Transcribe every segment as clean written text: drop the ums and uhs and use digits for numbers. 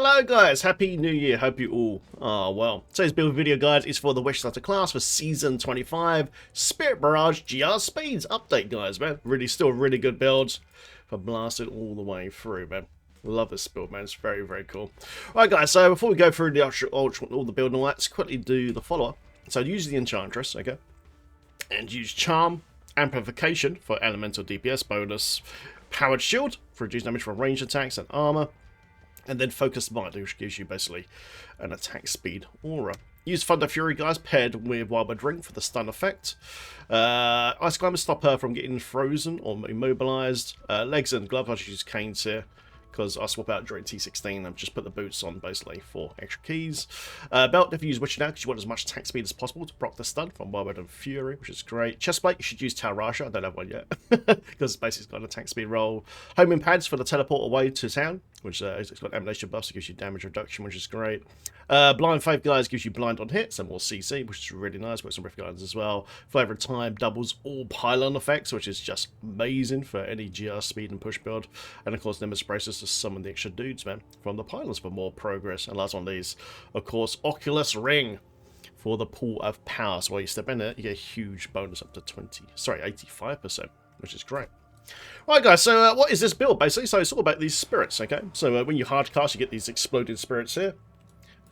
Hello guys, happy new year, hope you all are well. Today's build video guide is for the Wish Starter class for season 25 Spirit Barrage GR Speeds update guys, man. Still really good builds. I've blasted all the way through, man. Love this build, man. It's very, very cool. Alright guys, so before we go through the all the build and all that, let's quickly do the follow-up. So use the Enchantress, okay? And use Charm, Amplification for elemental DPS bonus, Powered Shield for reduced damage from ranged attacks and armor, and then Focused Mind, which gives you basically an attack speed aura. Use Thunder Fury, guys, paired with Wildbird Ring for the stun effect. Ice Climber, stop her from getting frozen or immobilized. Legs and gloves, I just use canes here, because I swap out during T16 and just put the boots on basically for extra keys. Belt, if you use Witching Out, because you want as much attack speed as possible to proc the stun from Wildbird and Fury, which is great. Chestplate, you should use Taurasha. I don't have one yet, because basically it's got an attack speed roll. Homing Pads for the teleport away to town, which it's got emanation buffs, so it gives you damage reduction, which is great. Blind Faith, guys, gives you blind on hits and more CC, which is really nice. Works on Rift Guidance as well. Flavor of Time doubles all pylon effects, which is just amazing for any GR speed and push build. And of course, Nimbus Braces to summon the extra dudes, man, from the pylons for more progress. And last one of these, of course, Oculus Ring for the pool of power. So while you step in it, you get a huge bonus up to 85%, which is great. Right guys, so what is this build basically? So it's all about these spirits, okay? So when you hard cast, you get these exploding spirits here.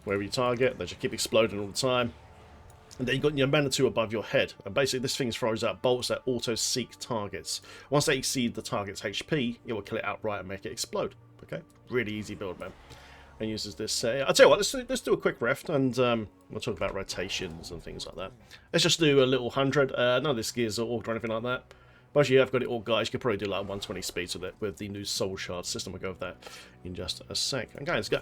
Wherever you target, they just keep exploding all the time. And then you've got your Manitou above your head. And basically this thing throws out bolts that auto-seek targets. Once they exceed the target's HP, it will kill it outright and make it explode. Okay? Really easy build, man. And uses this... I'll tell you what, let's do a quick ref, and we'll talk about rotations and things like that. Let's just do a little 100. None of this gears are orked or anything like that. But you have got it all, guys. You could probably do like 120 speeds with it with the new Soul Shard system. We'll go over that in just a sec. Okay, let's go.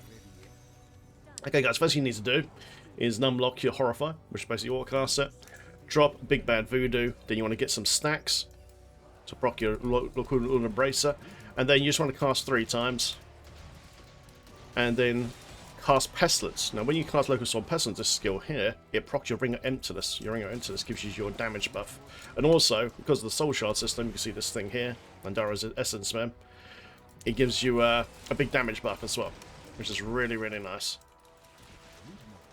Okay, guys, first thing you need to do is numlock your Horrify, which is basically your cast set. Drop Big Bad Voodoo. Then you want to get some stacks to proc your Luna Bracer. And then you just want to cast 3 times. And then cast Pestilence. Now, when you cast Locust on Pestilence, this skill here, it procs your Ring of Emptiness. Your Ring of Emptiness gives you your damage buff. And also, because of the Soul Shard system, you can see this thing here, Mandara's Essence, man. It gives you a big damage buff as well, which is really, really nice.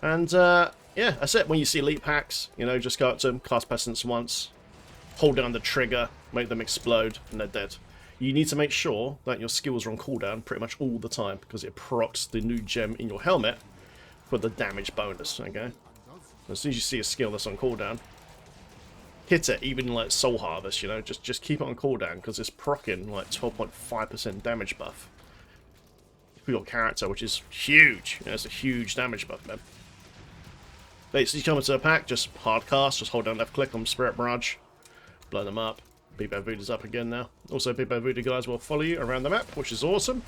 And, yeah, that's it. When you see elite packs, you know, just go up to them, cast Pestilence once, hold down the trigger, make them explode, and they're dead. You need to make sure that your skills are on cooldown pretty much all the time, because it procs the new gem in your helmet for the damage bonus, okay? As soon as you see a skill that's on cooldown, hit it, even like Soul Harvest, you know, just keep it on cooldown, because it's proccing like 12.5% damage buff for your character, which is huge. You know, it's a huge damage buff, man. Basically, you come into a pack, just hard cast, just hold down left click on Spirit Barrage, blow them up. Big Bad Voodoo's up again now. Also, Big Bad Voodoo guys will follow you around the map, which is awesome.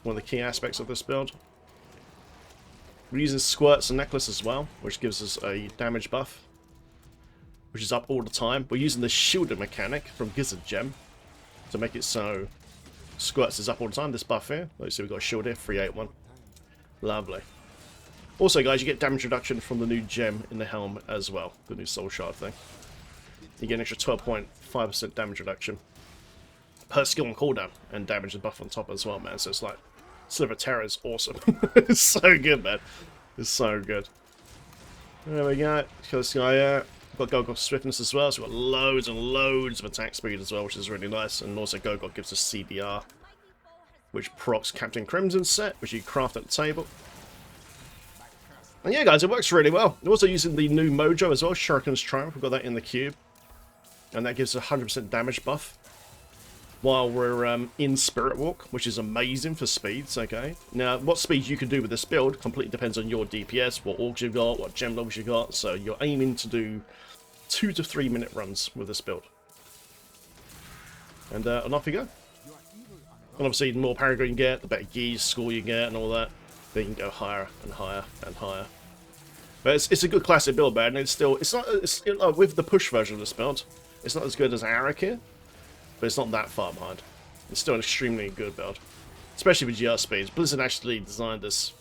One of the key aspects of this build. We're using Squirts and Necklace as well, which gives us a damage buff, which is up all the time. We're using the Shielded mechanic from Gizzard Gem to make it so Squirts is up all the time. This buff here. Let's see, we've got a shield here, 381. Lovely. Also, guys, you get damage reduction from the new gem in the helm as well, the new Soul Shard thing. You get an extra 12.5% damage reduction per skill on cooldown, and damage and buff on top as well, man. So it's like, Sliver of Terror is awesome. It's so good, man. It's so good. There we go. This guy, got Gogok Swiftness as well, so we've got loads and loads of attack speed as well, which is really nice. And also Gogok gives us CBR, which procs Captain Crimson's set, which you craft at the table. And yeah, guys, it works really well. We're also using the new Mojo as well, Shuriken's Triumph. We've got that in the cube. And that gives a 100% damage buff while we're in Spirit Walk, which is amazing for speeds, okay? Now, what speeds you can do with this build completely depends on your DPS, what orgs you've got, what gem logs you've got. So you're aiming to do 2 to 3 minute runs with this build. And off you go. And obviously, the more Paragon you get, the better gears score you get and all that. Then you can go higher and higher and higher. But it's a good classic build, man. It's with the push version of this build, it's not as good as Arik here, but it's not that far behind. It's still an extremely good build, especially with GR speeds. Blizzard actually designed this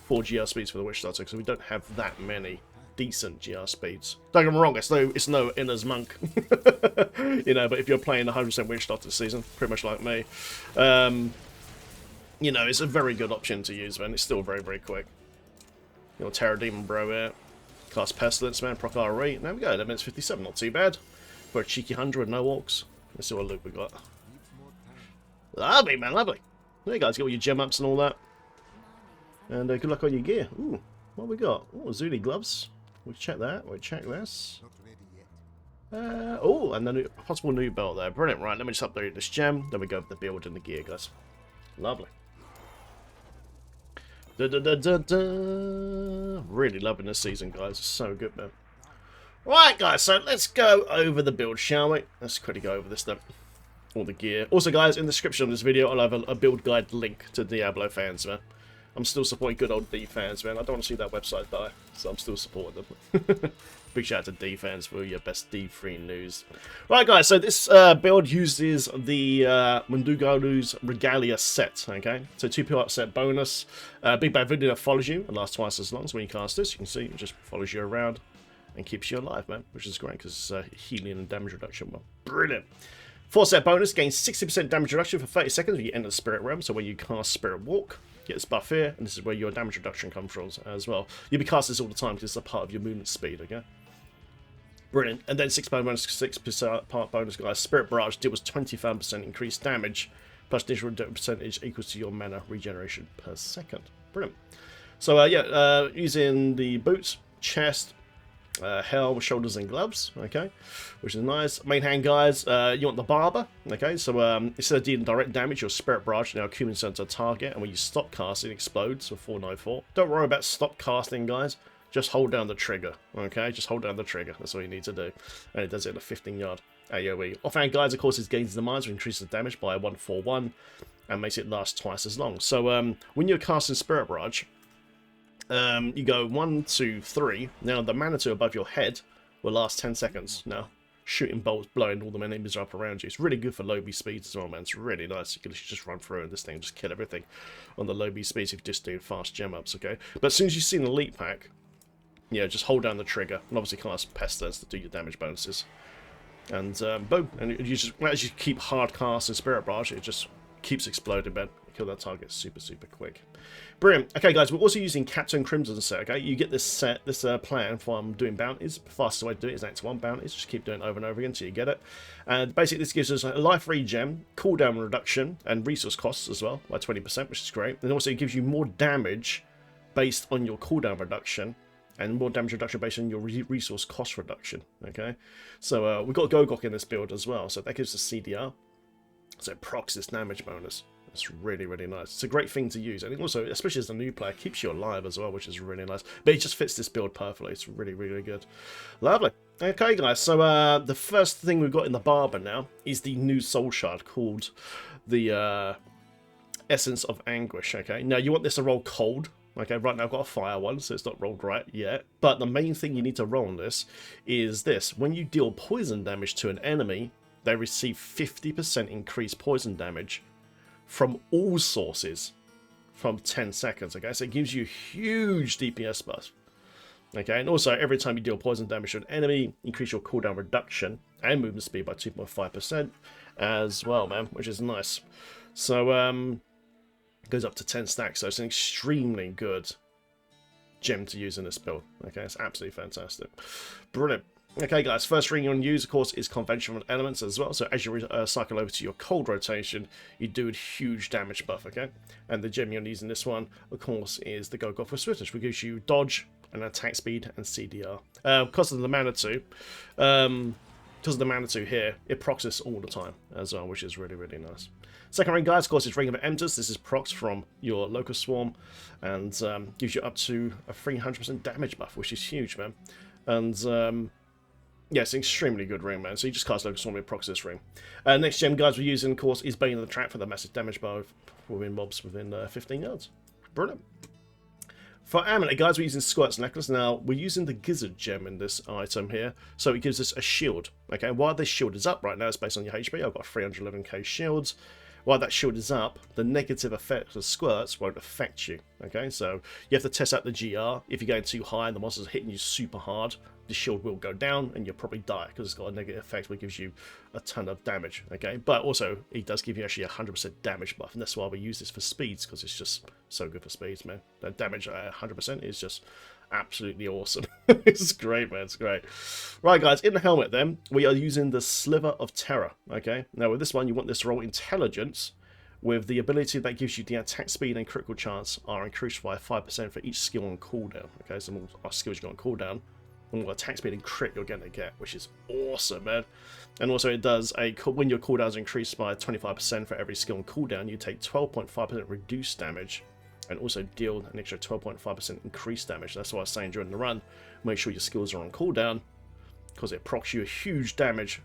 for GR speeds for the Wish Starter, because we don't have that many decent GR speeds. Don't get me wrong, it's no Inner's Monk, you know. But if you're playing 100% Wish Starter this season, pretty much like me, you know, it's a very good option to use, man. It's still very, very quick. Your Terror Demon Bro here. Cast Pestilence, man. Proc RE. There we go. 11 minutes 57. Not too bad. For a cheeky 100 with no orcs. Let's see what loot we got. Lovely, man. Lovely. There you guys. Get all your gem ups and all that. And good luck on your gear. Ooh. What we got? Oh, Zuni gloves. We'll check that. We'll check this. Oh, and then a possible new belt there. Brilliant. Right, let me just upload this gem. Then we go over the build and the gear, guys. Lovely. Really loving this season, guys. It's so good, man. Right, guys, so let's go over the build, shall we? Let's quickly go over this stuff. All the gear. Also, guys, in the description of this video, I'll have a build guide link to Diablo fans, man. I'm still supporting good old D fans, man. I don't want to see that website die, so I'm still supporting them. Big shout out to D fans for your best D3 news. Right, guys, so this build uses the Mundunugu's Regalia set, okay? So 2-part set bonus. Big Bad Video that follows you and lasts twice as long. So when you cast this, you can see it just follows you around and keeps you alive, man, which is great because it's healing and damage reduction. Well, brilliant. 4-set bonus gains 60% damage reduction for 30 seconds when you enter the Spirit Realm. So when you cast Spirit Walk, get this buff here, and this is where your damage reduction comes from as well. You'll be casting this all the time because it's a part of your movement speed, okay? Brilliant. And then 6% bonus, guys. Spirit Barrage deals 25% increased damage, plus additional percentage equals to your mana regeneration per second. Brilliant. So, using the boots, chest, helm, shoulders, and gloves, okay, which is nice. Main hand, guys, you want the barber, okay, so instead of dealing direct damage, your Spirit Barrage now accumulates into a target, and when you stop casting, it explodes for 494. Don't worry about stop casting, guys. Just hold down the trigger, okay? Just hold down the trigger. That's all you need to do. And it does it in a 15-yard AoE. Offhand, guys, of course, it gains the mines, which increases the damage by 141 and makes it last twice as long. So when you're casting Spirit Barrage, you go 1, 2, 3. Now the Manitou above your head will last 10 seconds. Now, shooting bolts, blowing all the enemies up around you. It's really good for low B speeds as well, man. It's really nice. You can just run through and this thing just kill everything on the low B speeds if you just do fast gem ups, okay? But as soon as you see an elite pack, yeah, just hold down the trigger and obviously cast Pestilence to do your damage bonuses. And boom, and you just as you keep hard casting Spirit Barrage, it just keeps exploding, man. Kill that target super quick. Brilliant. Okay, guys, we're also using Captain Crimson set. Okay, you get this set, this plan from doing bounties. The fastest way to do it is Act 1 bounties. Just keep doing it over and over again until you get it. And basically, this gives us a life regen, cooldown reduction, and resource costs as well by 20%, which is great. And also, it gives you more damage based on your cooldown reduction, and more damage reduction based on your resource cost reduction. Okay, so we've got Gogok in this build as well, so that gives us CDR. So it procs this damage bonus. It's really nice. It's a great thing to use, and it also, especially as a new player, keeps you alive as well, which is really nice. But it just fits this build perfectly. It's really good. Lovely. Okay, guys. So the first thing we've got in the barber now is the new soul shard called the Essence of Anguish. Okay. Now you want this to roll cold. Okay, right now I've got a fire one, so it's not rolled right yet. But the main thing you need to roll on this is this. When you deal poison damage to an enemy, they receive 50% increased poison damage from all sources from 10 seconds. Okay, so it gives you huge DPS buff. Okay, and also every time you deal poison damage to an enemy, increase your cooldown reduction and movement speed by 2.5% as well, man, which is nice. So, goes up to 10 stacks, so it's an extremely good gem to use in this build. Okay, it's absolutely fantastic. Brilliant. Okay, guys, first thing you want to use, of course, is conventional elements as well. So as you cycle over to your cold rotation, you do a huge damage buff, okay? And the gem you're using this one, of course, is the Gogok for Swiftness, which gives you dodge and attack speed and CDR. Because of the Manitou, here, it procs this all the time as well, which is really nice. Second ring, guys, of course, is Ring of Enters. This is procs from your Locust Swarm and gives you up to a 300% damage buff, which is huge, man. And yeah, it's an extremely good ring, man. So you just cast Locust Swarm and procs this ring. Next gem, guys, we're using, of course, is Bane of the Trap for the massive damage buff within mobs within 15 yards. Brilliant. For amulet, guys, we're using Squirt's Necklace. Now, we're using the Gizzard gem in this item here, so it gives us a shield. Okay, while this shield is up right now, it's based on your HP. I've got 311k shields, while that shield is up, the negative effect of squirts won't affect you. Okay, so you have to test out the GR. If you're going too high and the monster's hitting you super hard, the shield will go down and you'll probably die because it's got a negative effect which gives you a ton of damage. Okay, but also it does give you actually a 100% damage buff, and that's why we use this for speeds, because it's just so good for speeds, man. That damage at 100% is just absolutely awesome. It's great, man. It's great. Right, guys, in the helmet then we are using the Sliver of Terror. Okay, now with this one you want this to roll intelligence, with the ability that gives you the attack speed and critical chance are increased by 5% for each skill on cooldown. Okay, so the more our skills you got on cooldown, the more attack speed and crit you're going to get, which is awesome, man. And also it does when your cooldown is increased by 25% for every skill on cooldown, you take 12.5% reduced damage, and also deal an extra 12.5% increased damage. That's why I was saying during the run, make sure your skills are on cooldown, because it procs you a huge damage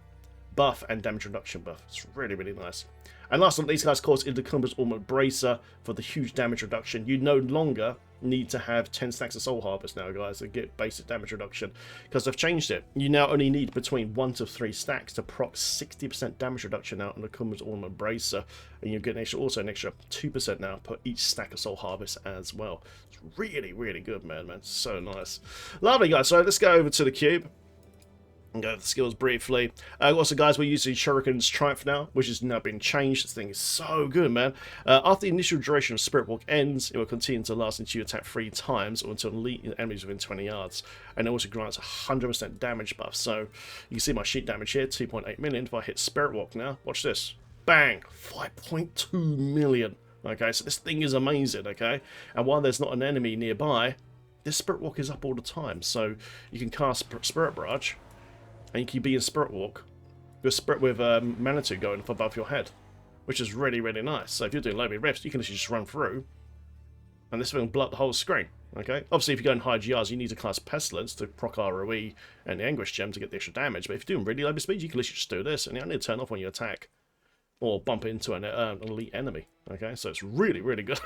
buff and damage reduction buff. It's really, really nice. And last but not least, guys, of course, is the Combat Ornament Bracer for the huge damage reduction. You no longer need to have 10 stacks of Soul Harvest now, guys, to get basic damage reduction, because they've changed it. You now only need between 1 to 3 stacks to proc 60% damage reduction out on the Combat Ornament Bracer, and you get also an extra 2% now per each stack of Soul Harvest as well. It's really, really good, man. So nice. Lovely, guys. So let's go over to the cube and go over the skills briefly. Also, guys, we're using Shuriken's Triumph now, which has now been changed. This thing is so good, man. After the initial duration of Spirit Walk ends, it will continue to last until you attack 3 times or until elite enemies within 20 yards. And it also grants 100% damage buff. So you can see my sheet damage here, 2.8 million. If I hit Spirit Walk now, watch this. Bang! 5.2 million. Okay, so this thing is amazing, okay? And while there's not an enemy nearby, this Spirit Walk is up all the time. So you can cast Spirit Barrage, and you can be in Spirit Walk with Manitou going above your head, which is really, really nice. So if you're doing low mid rifts, you can actually just run through, and this will blow up the whole screen. Okay. Obviously, if you go in high GRs, you need to cast Pestilence to proc ROE and the Anguish gem to get the extra damage. But if you're doing really low speed, you can literally just do this, and you only turn off when you attack or bump into an elite enemy. Okay, so it's really, really good.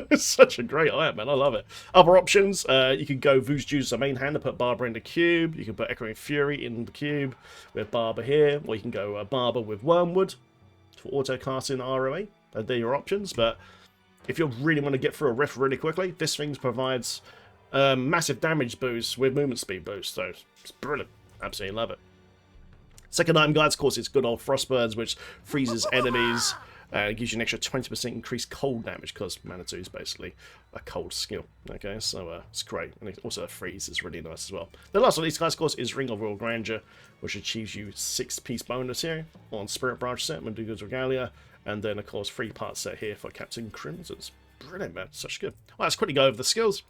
It's such a great item, man. I love it. Other options, you can go Voo's Juice as a main hand and put Barber in the cube. You can put Echoing Fury in the cube with Barber here, or you can go Barber with Wormwood for auto casting ROE. They're your options, but if you really want to get through a rift really quickly, this thing provides massive damage boost with movement speed boost, so it's brilliant. Absolutely love it. Second item, guys, of course, it's good old Frostburns, which freezes enemies and gives you an extra 20% increased cold damage, because Manitou is basically a cold skill. Okay, so it's great. And also a freeze is really nice as well. The last of these guys, of course, is Ring of Royal Grandeur, which achieves you 6-piece bonus here on Spirit Barrage set, Mundunugu's Regalia, and then, of course, 3-part set here for Captain Crimson's. Brilliant, man. Such good. All right, let's quickly go over the skills.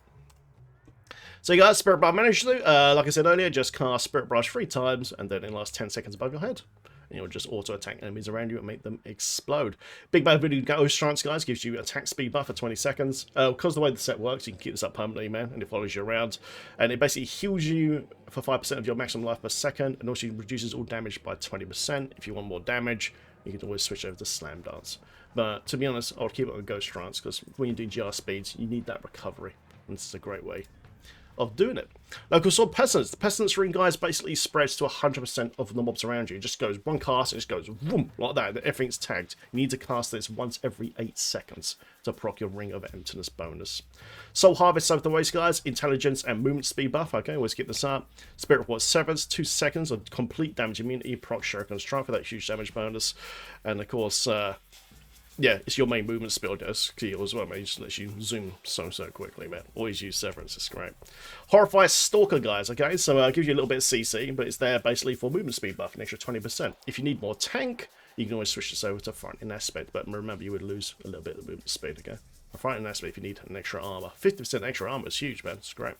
So you guys, Spirit Barrage managed to, like I said earlier, just cast Spirit Barrage 3 times, and then in the last 10 seconds above your head. And you'll just auto-attack enemies around you and make them explode. Big Bad Voodoo Ghost Trance, guys, gives you attack speed buff for 20 seconds. Because the way the set works, you can keep this up permanently, man, and it follows you around. And it basically heals you for 5% of your maximum life per second, and also reduces all damage by 20%. If you want more damage, you can always switch over to Slam Dance. But to be honest, I would keep it on Ghost Trance, because when you do GR speeds, you need that recovery. And this is a great way of doing it. Local Sword Pestilence. The Pestilence ring, guys, basically spreads to 100% of the mobs around you. It just goes one cast, and it just goes boom, like that. Everything's tagged. You need to cast this once every 8 seconds to proc your Ring of Emptiness bonus. Soul Harvest over the waist, guys. Intelligence and movement speed buff. Okay, always keep this up. Spirit Ward Severance, 2 seconds of complete damage immunity. Proc Shuriken's Triumph for that huge damage bonus. And of course, yeah, it's your main movement speed skill as well, man. It just lets you zoom so quickly, man. Always use Severance, it's great. Horrify Stalker, guys, okay? So it gives you a little bit of CC, but it's there basically for movement speed buff, an extra 20%. If you need more tank, you can always switch this over to Front in Aspect, but remember, you would lose a little bit of movement speed, okay? Front in Aspect if you need an extra armor. 50% extra armor is huge, man. It's great.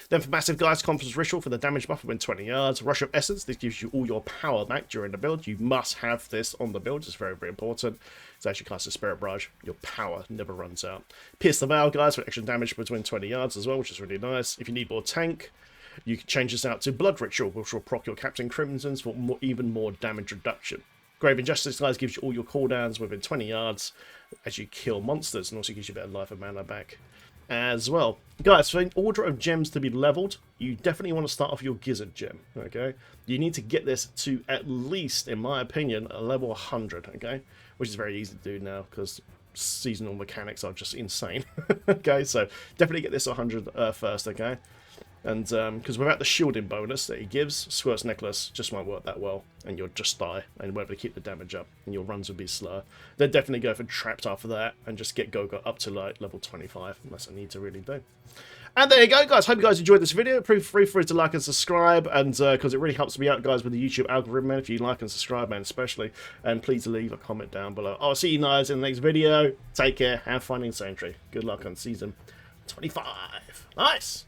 Then for Massive, guys, Conference Ritual for the damage buff within 20 yards. Rush of Essence, this gives you all your power back during the build. You must have this on the build. It's very, very important. So as you cast a Spirit Barrage, your power never runs out. Pierce the Veil, guys, for extra damage between 20 yards as well, which is really nice. If you need more tank, you can change this out to Blood Ritual, which will proc your Captain Crimson's for even more damage reduction. Grave Injustice, guys, gives you all your cooldowns within 20 yards as you kill monsters, and also gives you a bit of life and mana back. as well. Guys, for in order of gems to be leveled, you definitely want to start off your Gizzard gem, okay? You need to get this to at least, in my opinion, a level 100, okay? Which is very easy to do now, because seasonal mechanics are just insane. Okay, so definitely get this 100 first, okay? And because without the shielding bonus that he gives, Squirt's Necklace just won't work that well, and you'll just die and won't be able to keep the damage up, and your runs will be slower. Then definitely go for Trapped after that, and just get Goga up to like level 25, and that's what I need to really do. And there you go, guys. Hope you guys enjoyed this video. Feel free to like and subscribe, and because it really helps me out, guys, with the YouTube algorithm, man. If you like and subscribe, man, especially, and please leave a comment down below. I'll see you guys in the next video. Take care. Have fun in Sanctuary. Good luck on season 25. Nice.